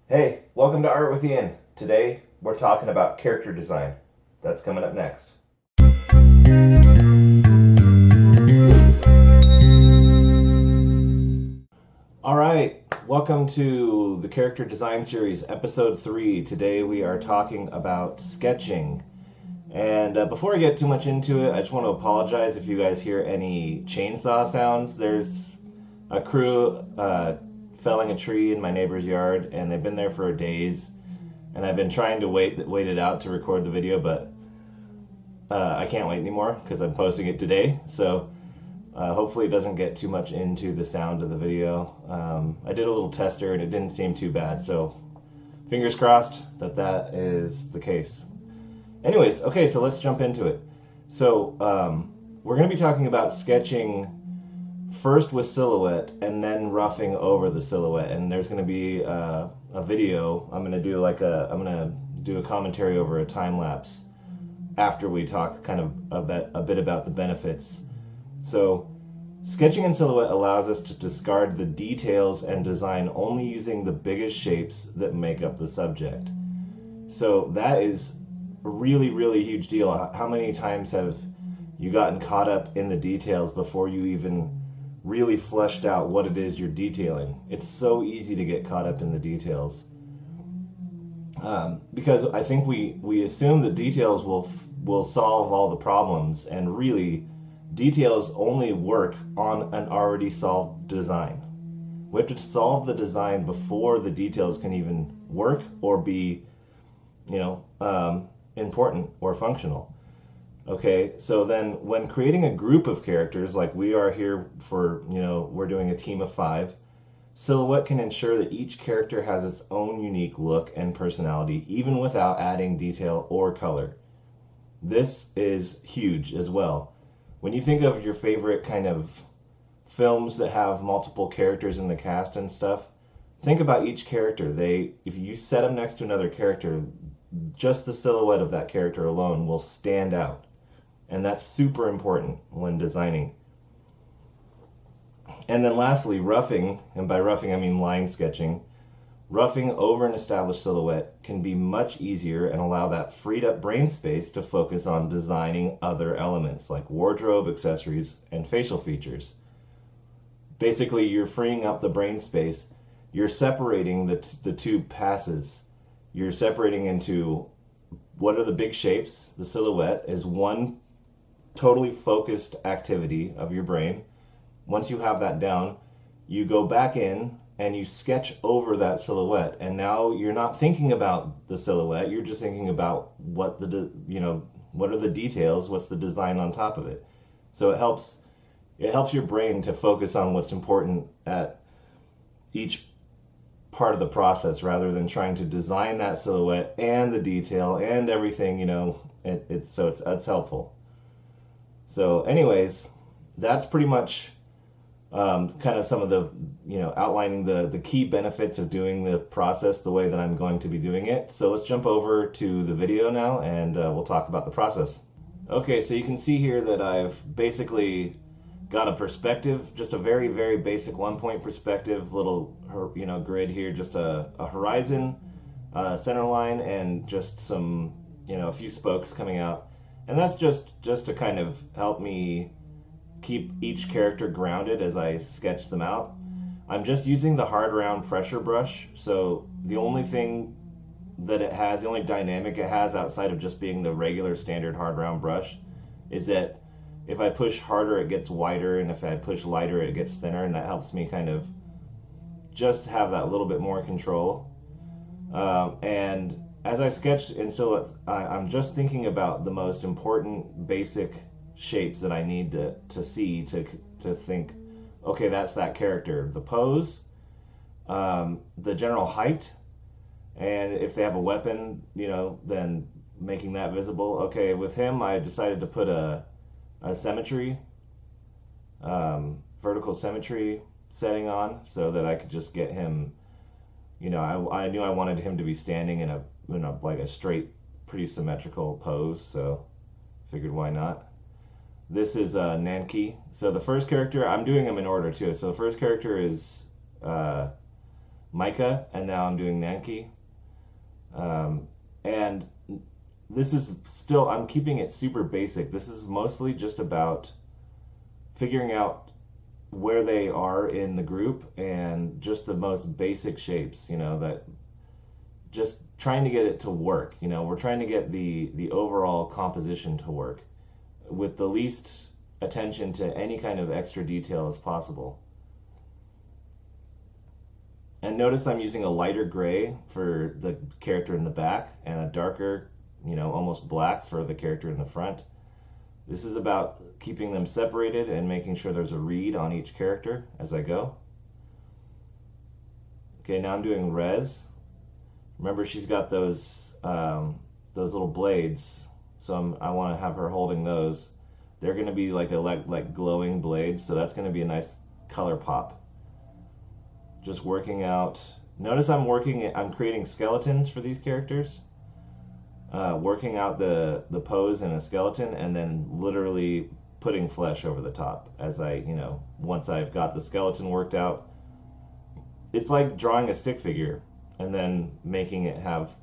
Hey, welcome to Art with Ian. Today we're talking about character design. That's coming up next. All right, welcome to the character design series, episode 3. Today we are talking about sketching. And before I get too much into it, I just want to apologize if you guys hear any chainsaw sounds. There's a crew felling a tree in my neighbor's yard, and they've been there for days. And I've been trying to wait it out to record the video, but I can't wait anymore because I'm posting it today. So hopefully it doesn't get too much into the sound of the video. I did a little tester and it didn't seem too bad. So fingers crossed that is the case. Anyways, okay, so let's jump into it. So we're going to be talking about sketching first with silhouette and then roughing over the silhouette. And there's going to be a video. I'm going to do a commentary over a time lapse after we talk kind of a bit about the benefits. So sketching in silhouette allows us to discard the details and design only using the biggest shapes that make up the subject. So that is a really, really huge deal. How many times have you gotten caught up in the details before you even really fleshed out what it is you're detailing? It's so easy to get caught up in the details. Because I think we assume the details will solve all the problems, and really details only work on an already solved design. We have to solve the design before the details can even work or be, important or functional. Okay, so then when creating a group of characters, like we are here for, we're doing a team of 5, silhouette can ensure that each character has its own unique look and personality, even without adding detail or color. This is huge as well. When you think of your favorite kind of films that have multiple characters in the cast and stuff, think about each character. If you set them next to another character, just the silhouette of that character alone will stand out. And that's super important when designing. And then lastly, roughing, and by roughing I mean line sketching. Roughing over an established silhouette can be much easier and allow that freed up brain space to focus on designing other elements like wardrobe, accessories, and facial features. Basically, you're freeing up the brain space. You're separating the two passes. You're separating into what are the big shapes. The silhouette is one totally focused activity of your brain. Once you have that down, you go back in and you sketch over that silhouette, and now you're not thinking about the silhouette, you're just thinking about what are the details, what's the design on top of it. So it helps your brain to focus on what's important at each part of the process rather than trying to design that silhouette and the detail and everything. It's helpful. So anyways, that's pretty much kind of some of the, outlining the key benefits of doing the process the way that I'm going to be doing it. So let's jump over to the video now, and we'll talk about the process. Okay, so you can see here that I've basically got a perspective, just a very, very basic 1-point perspective, little, grid here, just a horizon, center line, and just some, a few spokes coming out. And that's just to kind of help me keep each character grounded as I sketch them out. I'm just using the hard round pressure brush, so the only thing that it has, the only dynamic it has outside of just being the regular standard hard round brush, is that if I push harder it gets wider, and if I push lighter it gets thinner, and that helps me kind of just have that little bit more control. And as I sketch in silhouette, I'm just thinking about the most important basic shapes that I need to see to think, okay, that's that character. The pose, the general height, and if they have a weapon, then making that visible. Okay, with him, I decided to put a symmetry, vertical symmetry setting on so that I could just get him, I knew I wanted him to be standing in a like a straight, pretty symmetrical pose, so figured why not. This is Nanki. So the first character, I'm doing them in order too. So the first character is mica, and now I'm doing Nanki. And this is still, I'm keeping it super basic. This is mostly just about figuring out where they are in the group and just the most basic shapes, that just trying to get it to work. We're trying to get the overall composition to work with the least attention to any kind of extra detail as possible. And notice I'm using a lighter gray for the character in the back and a darker, almost black for the character in the front. This is about keeping them separated and making sure there's a read on each character as I go. Okay, now I'm doing res. Remember, she's got those little blades, so I want to have her holding those. They're going to be like glowing blades, so that's going to be a nice color pop. Just working out. Notice I'm creating skeletons for these characters. Working out the pose in a skeleton, and then literally putting flesh over the top as once I've got the skeleton worked out. It's like drawing a stick figure and then making it have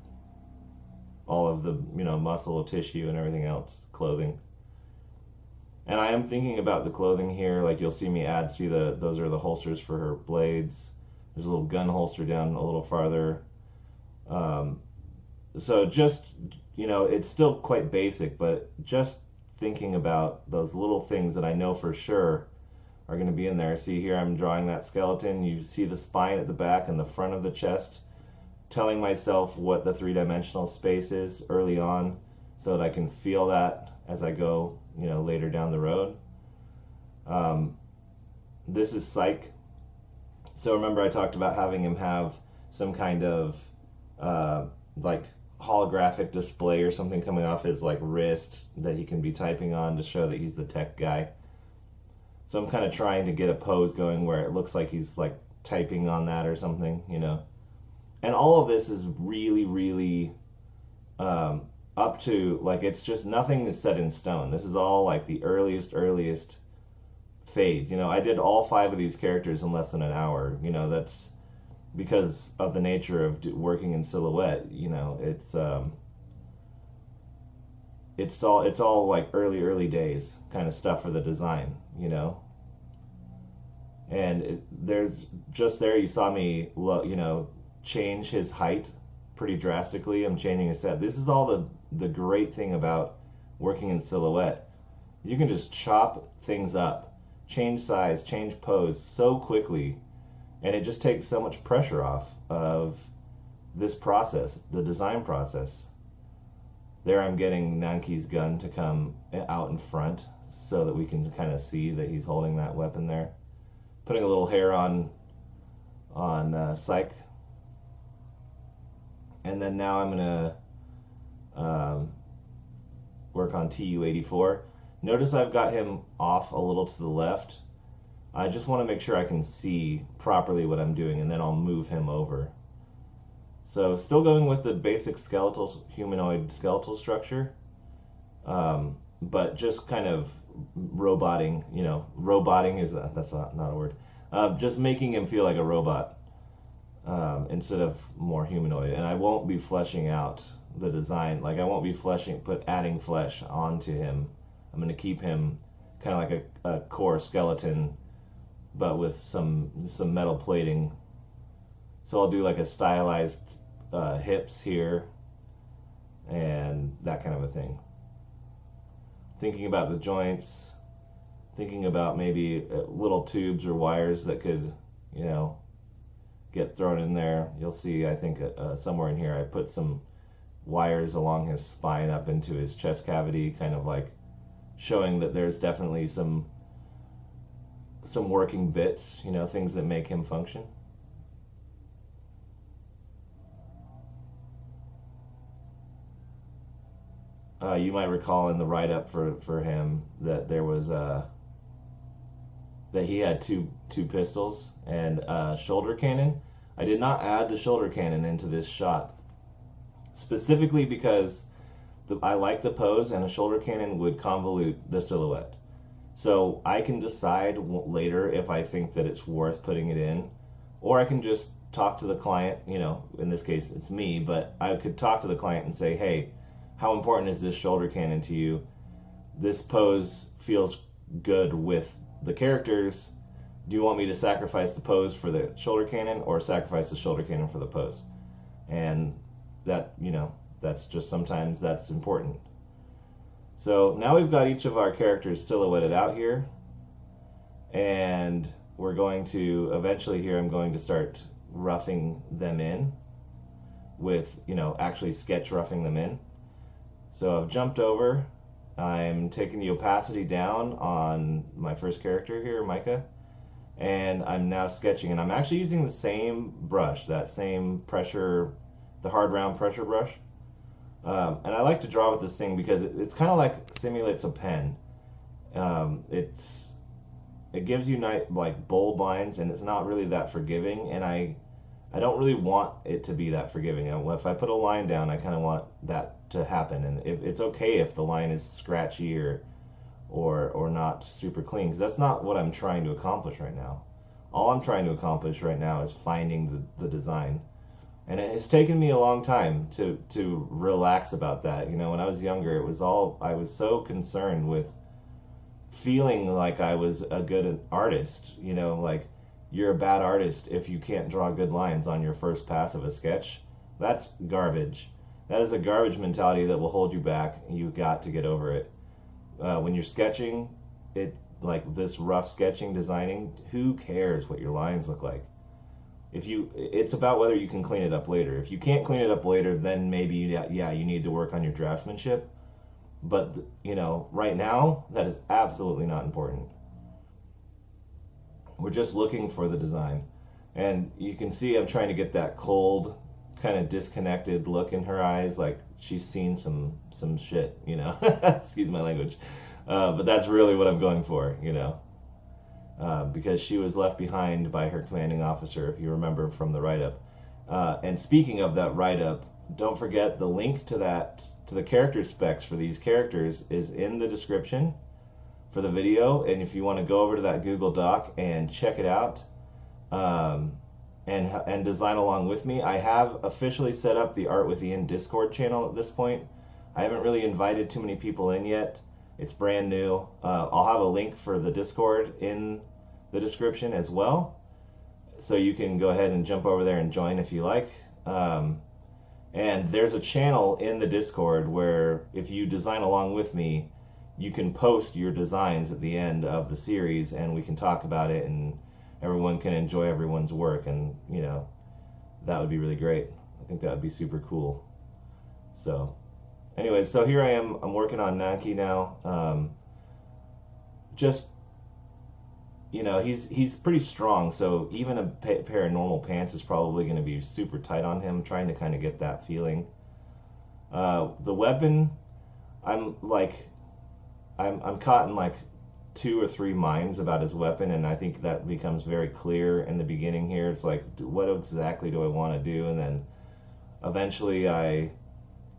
all of the, muscle, tissue, and everything else, clothing. And I am thinking about the clothing here, like you'll see me add, those are the holsters for her blades. There's a little gun holster down a little farther. So just, it's still quite basic, but just thinking about those little things that I know for sure are going to be in there. See here, I'm drawing that skeleton. You see the spine at the back and the front of the chest, telling myself what the three-dimensional space is early on so that I can feel that as I go, later down the road. This is Psych. So remember I talked about having him have some kind of holographic display or something coming off his wrist that he can be typing on to show that he's the tech guy. So I'm kind of trying to get a pose going where it looks like he's typing on that or something, And all of this is really, really up to, it's just nothing is set in stone. This is all the earliest phase. I did all 5 of these characters in less than an hour. That's because of the nature of working in silhouette. It's all early days kind of stuff for the design. And there's just there you saw me change his height pretty drastically. I'm changing his set. This is all the great thing about working in silhouette. You can just chop things up, change size, change pose so quickly, and it just takes so much pressure off of this process, the design process. There I'm getting Nanki's gun to come out in front so that we can kind of see that he's holding that weapon there. Putting a little hair on Psych. And then now I'm going to work on TU-84. Notice I've got him off a little to the left. I just want to make sure I can see properly what I'm doing, and then I'll move him over. So still going with the basic humanoid skeletal structure, but just kind of roboting, roboting is, that's not a word, just making him feel like a robot instead of more humanoid. And I won't be fleshing out the design, I won't be adding flesh onto him. I'm going to keep him kind of like a core skeleton, but with some metal plating. So I'll do a stylized hips here and that kind of a thing. Thinking about the joints, thinking about maybe little tubes or wires that could, get thrown in there. You'll see, I think somewhere in here I put some wires along his spine up into his chest cavity, kind of showing that there's definitely some working bits, things that make him function. You might recall in the write-up for him that there was that he had two pistols and a shoulder cannon. I did not add the shoulder cannon into this shot specifically because I like the pose, and a shoulder cannon would convolute the silhouette. So I can decide later if I think that it's worth putting it in, or I can just talk to the client, in this case it's me, but I could talk to the client and say, hey, how important is this shoulder cannon to you? This pose feels good with the characters. Do you want me to sacrifice the pose for the shoulder cannon or sacrifice the shoulder cannon for the pose? And that, that's just sometimes that's important. So now we've got each of our characters silhouetted out here, and we're going to eventually here I'm going to start roughing them in with, actually sketch roughing them in. So I've jumped over, I'm taking the opacity down on my first character here, Micah, and I'm now sketching, and I'm actually using the same brush, that same pressure, the hard round pressure brush. And I like to draw with this thing because it's kind of like simulates a pen. It gives you like bold lines, and it's not really that forgiving, and I don't really want it to be that forgiving. If I put a line down, I kind of want that to happen, and it's okay if the line is scratchy or not super clean, because that's not what I'm trying to accomplish right now. All I'm trying to accomplish right now is finding the design. And it has taken me a long time to relax about that. When I was younger, I was so concerned with feeling like I was a good artist. Like, you're a bad artist if you can't draw good lines on your first pass of a sketch. That's garbage. That is a garbage mentality that will hold you back. You've got to get over it. When you're sketching, like this rough sketching, designing, who cares what your lines look like? It's about whether you can clean it up later. If you can't clean it up later, then maybe you need to work on your draftsmanship. But right now, that is absolutely not important. We're just looking for the design, and you can see I'm trying to get that cold, kind of disconnected look in her eyes, like she's seen some shit. Excuse my language, but that's really what I'm going for. Because she was left behind by her commanding officer, if you remember from the write-up. And speaking of that write-up, don't forget the link to the character specs for these characters is in the description for the video. And if you want to go over to that Google Doc and check it out, and design along with me, I have officially set up the Art with Ian Discord channel at this point. I haven't really invited too many people in yet. It's brand new. I'll have a link for the Discord in the description as well, so you can go ahead and jump over there and join if you like. And there's a channel in the Discord where if you design along with me, you can post your designs at the end of the series, and we can talk about it, and everyone can enjoy everyone's work, and that would be really great. I think that would be super cool. So anyways, so here I am. I'm working on Nanki now. Just he's pretty strong, so even a pair of normal pants is probably going to be super tight on him. Trying to kind of get that feeling. The weapon, I'm caught in like 2 or 3 minds about his weapon, and I think that becomes very clear in the beginning here. It's like, what exactly do I want to do? And then eventually I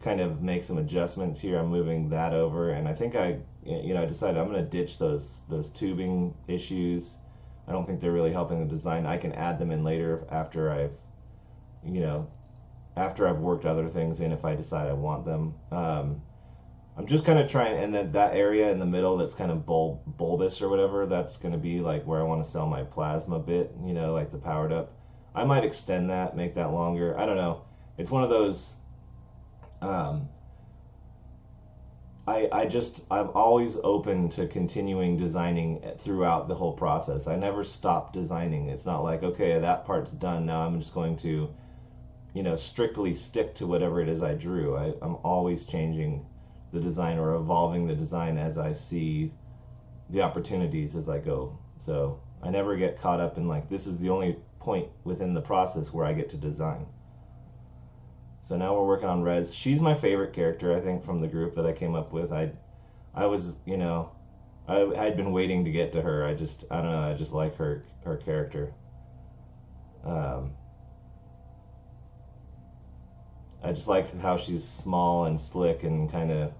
kind of make some adjustments here. I'm moving that over, and I think I decided I'm going to ditch those tubing issues. I don't think they're really helping the design. I can add them in later after I've worked other things in, if I decide I want them. I'm just kind of trying, and then that area in the middle that's kind of bulbous or whatever, that's going to be like where I want to sell my plasma bit, like the powered up. I might extend that, make that longer. I don't know. It's one of those, I'm always open to continuing designing throughout the whole process. I never stop designing. It's not like, okay, that part's done, now I'm just going to, strictly stick to whatever it is I drew. I'm always changing the design or evolving the design as I see the opportunities as I go. So I never get caught up in like, this is the only point within the process where I get to design. So now we're working on Rez. She's my favorite character, I think, from the group that I came up with. I was, I'd been waiting to get to her. I don't know, I just like her character. I just like how she's small and slick and kind of,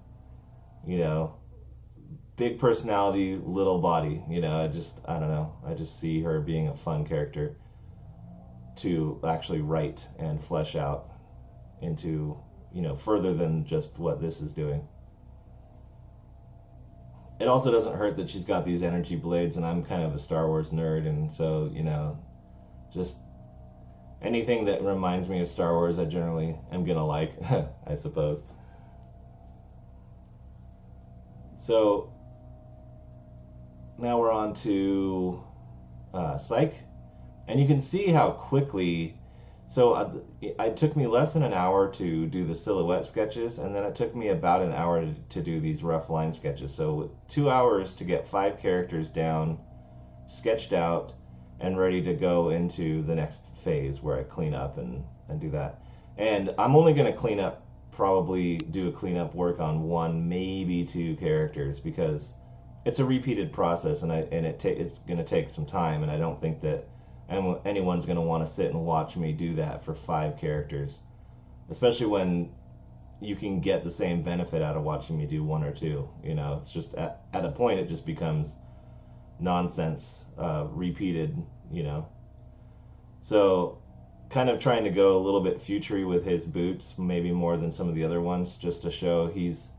big personality, little body. I don't know. I just see her being a fun character. to actually write and flesh out into, you know, further than just what this is doing. It also doesn't hurt that she's got these energy blades, and I'm kind of a Star Wars nerd, and so, you know, just anything that reminds me of Star Wars I generally am gonna like, I suppose. So now we're on to Psych, and you can see how quickly. So it took me less than an hour to do the silhouette sketches, and then it took me about an hour to do these rough line sketches. So 2 hours to get 5 characters down, sketched out, and ready to go into the next phase where I clean up and do that. And I'm only going to probably do a cleanup work on 1, maybe 2 characters, because it's a repeated process, and it's going to take some time, and I don't think that anyone's going to want to sit and watch me do that for 5 characters, especially when you can get the same benefit out of watching me do 1 or 2. You know, it's just at a point it just becomes nonsense, repeated, you know. So kind of trying to go a little bit futury with his boots, maybe more than some of the other ones, just to show he's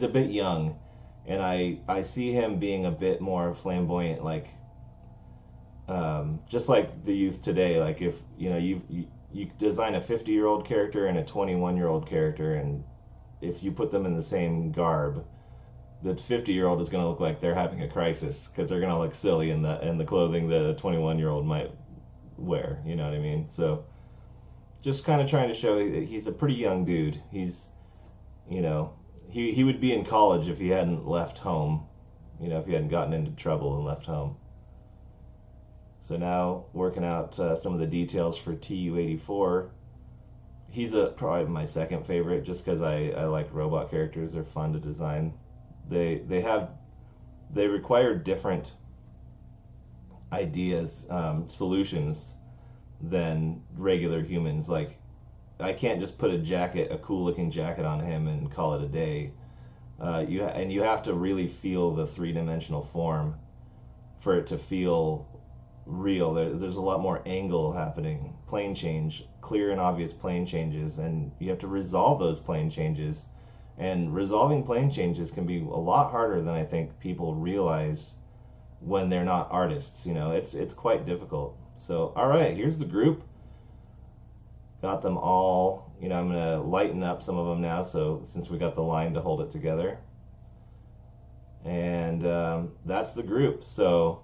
a bit young, and I see him being a bit more flamboyant, like just like the youth today. Like, if you know, you design a 50-year-old character and a 21-year-old character, and if you put them in the same garb, the 50-year-old is going to look like they're having a crisis, because they're going to look silly in the clothing that a 21-year-old might wear. You know what I mean? So just kind of trying to show that he's a pretty young dude. He's, you know, he would be in college if he hadn't left home, you know, if he hadn't gotten into trouble and left home. So now working out some of the details for TU-84. He's probably my second favorite, just because I like robot characters. They're fun to design. They require different ideas, solutions than regular humans. Like, I can't just put a cool looking jacket on him and call it a day. You have to really feel the 3-dimensional form for it to feel real. There's a lot more angle happening, plane change, clear and obvious plane changes, and you have to resolve those plane changes. And resolving plane changes can be a lot harder than I think people realize when they're not artists. You know, it's quite difficult. So, all right, here's the group. Got them all. You know, I'm gonna lighten up some of them now, so since we got the line to hold it together. And that's the group. So,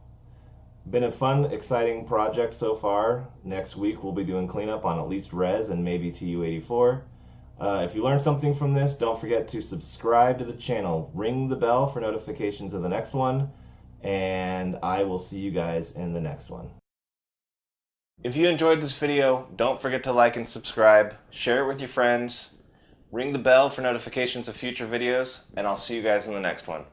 been a fun, exciting project so far. Next week we'll be doing cleanup on at least Res and maybe TU-84. If you learned something from this, don't forget to subscribe to the channel. Ring the bell for notifications of the next one, and I will see you guys in the next one. If you enjoyed this video, don't forget to like and subscribe, share it with your friends, ring the bell for notifications of future videos, and I'll see you guys in the next one.